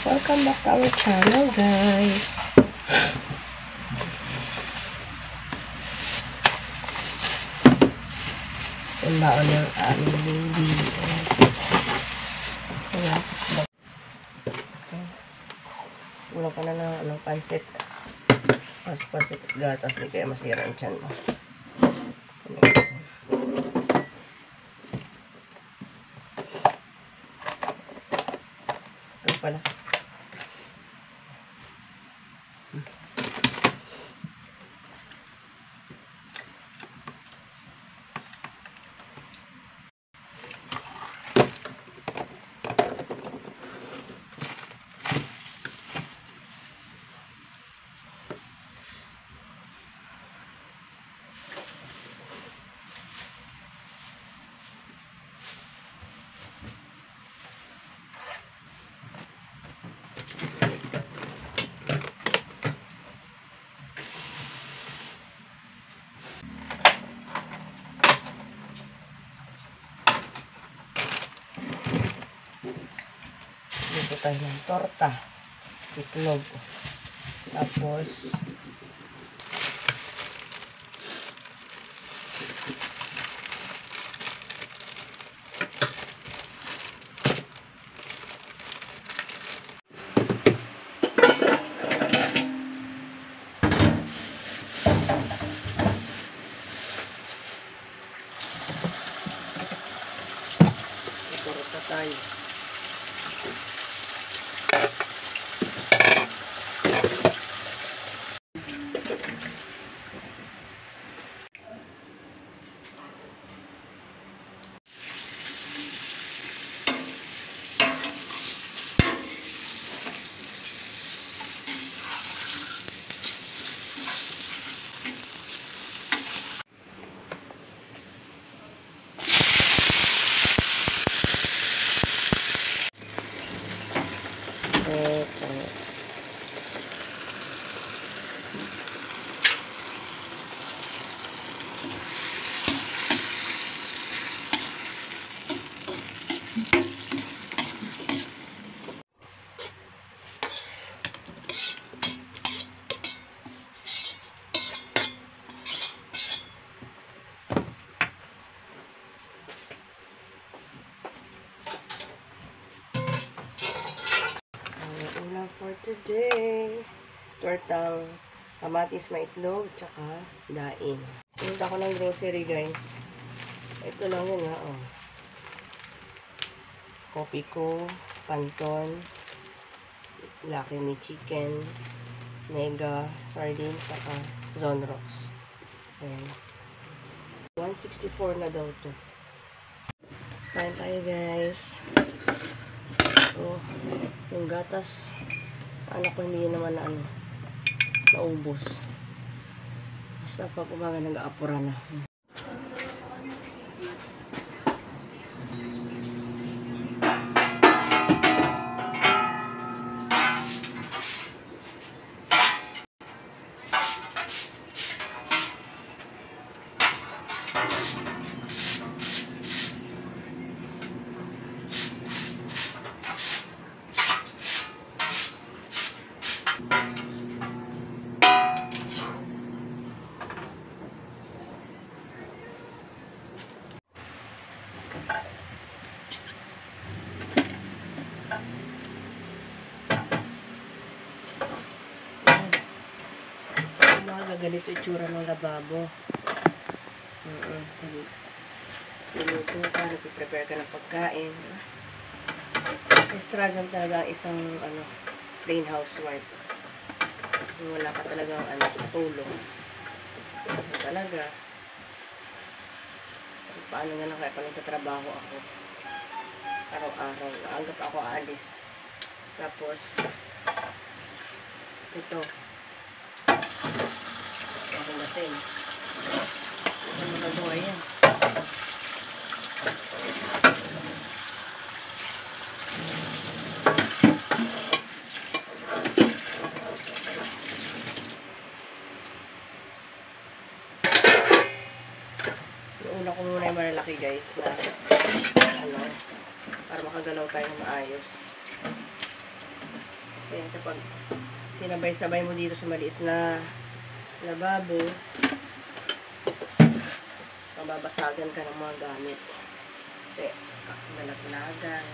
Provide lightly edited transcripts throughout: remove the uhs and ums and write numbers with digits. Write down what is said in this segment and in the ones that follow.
Welcome back to our channel, guys. Yung baon ng aming baby. Ulang ko na ng pansit. Mas pansit at gatas. Di kaya masira ang tiyan mo. Ito pala. Dito tayo ng torta, itlog, tapos torta tayo. For today, tortang kamatis, maitlog, tsaka daing. Punta ko ng grocery, guys. Ito lang yun, ha. Oh. Kopi ko, Panton, Lucky Me Chicken, Mega, Sardine, tsaka Zonrox. Ayan. 164 na daw to. Kain tayo, guys. So, yung gatas, anak ko hindi naman na naubos. Basta pag umaga nag-aapura na. Ganito itsura ng lababo. Piluto ka, nagpiprepare ka ng pagkain. Struggle talaga ang isang plain housewife. Wala ka talagang tulong. Talaga. Paano nga lang kaya pa nagtatrabaho ako. Araw-araw. Hanggat ako aalis. Tapos, ito. Ako lasing. Ano magagawa yan? Una ko muna yung malalaki, guys, na para makagalaw tayo ng maayos. Kasi kapag sinabay-sabay mo dito sa maliit na lababo, mababasagan ka ng mga gamit. Kasi malaglagan.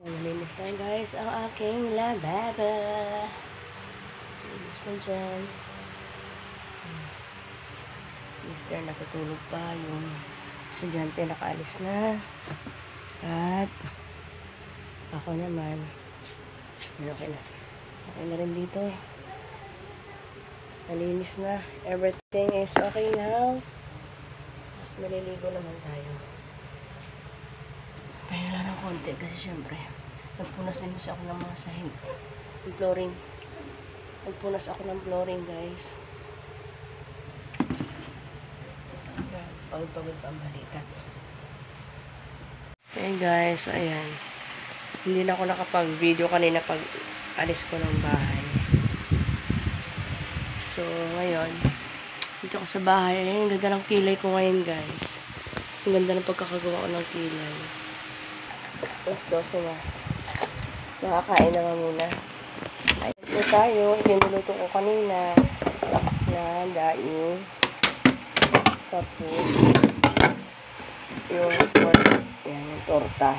Nalinis na guys ang aking lababa. Nalinis na dyan. Mister natutulog pa. Yung estudyante nakaalis na. At ako naman. Okay na. Okay na rin dito. Nalinis na. Everything is okay now. Maliligo naman tayo. Pahinga lang ng konti kasi syempre nagpunas din kasi ako ng mga sahig. Yung flooring. Nagpunas ako ng flooring guys. Pagod-pagod pa ang balikat. Okay guys, ayan. Hindi na ako nakapag-video kanina pag alis ko ng bahay. So, ngayon, dito ako sa bahay. Ayan, ang ganda ng kilay ko ngayon guys. Ang ganda ng pagkakagawa ko ng kilay. Alas 12 na. Makakain na nga muna. Ayun po tayo. Tinuluto ko kanina na daing. Tapos, yung torta. Yan, yung torta.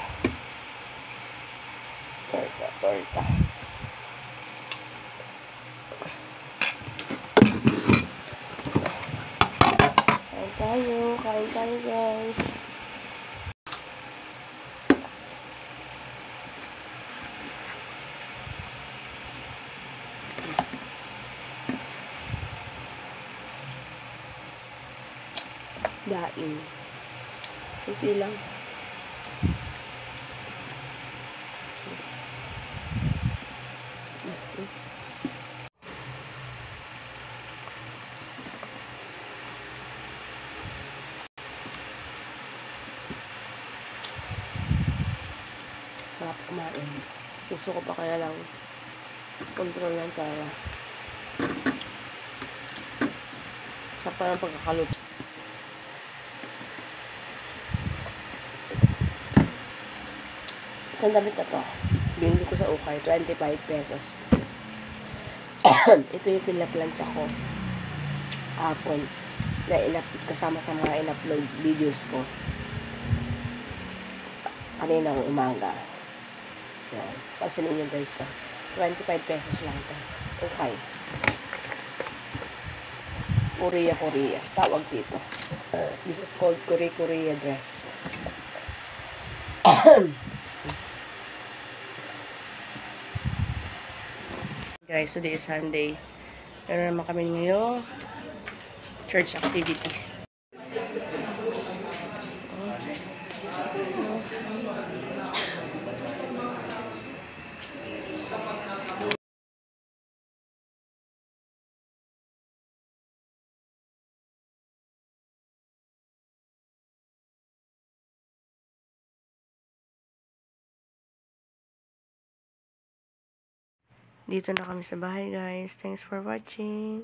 Torta. Kain tayo guys. Daing. Kunti lang. Sarap kumain. Gusto ko pa kaya lang control ng para sa parang pagkakalut. Itong damit na to, binili ko sa Ukay, 25 pesos. Ito yung pinaplansya ko hapon na kasama sa mga in-upload videos ko kaninang umaga. Yan. Pansinin nyo guys to. 25 pesos lang to. Okay. Korea. Tawag dito. This is called Korea dress. Guys, today is Sunday. Meron naman kami ngayong church activity. Dito na kami sa bahay guys. Thanks for watching.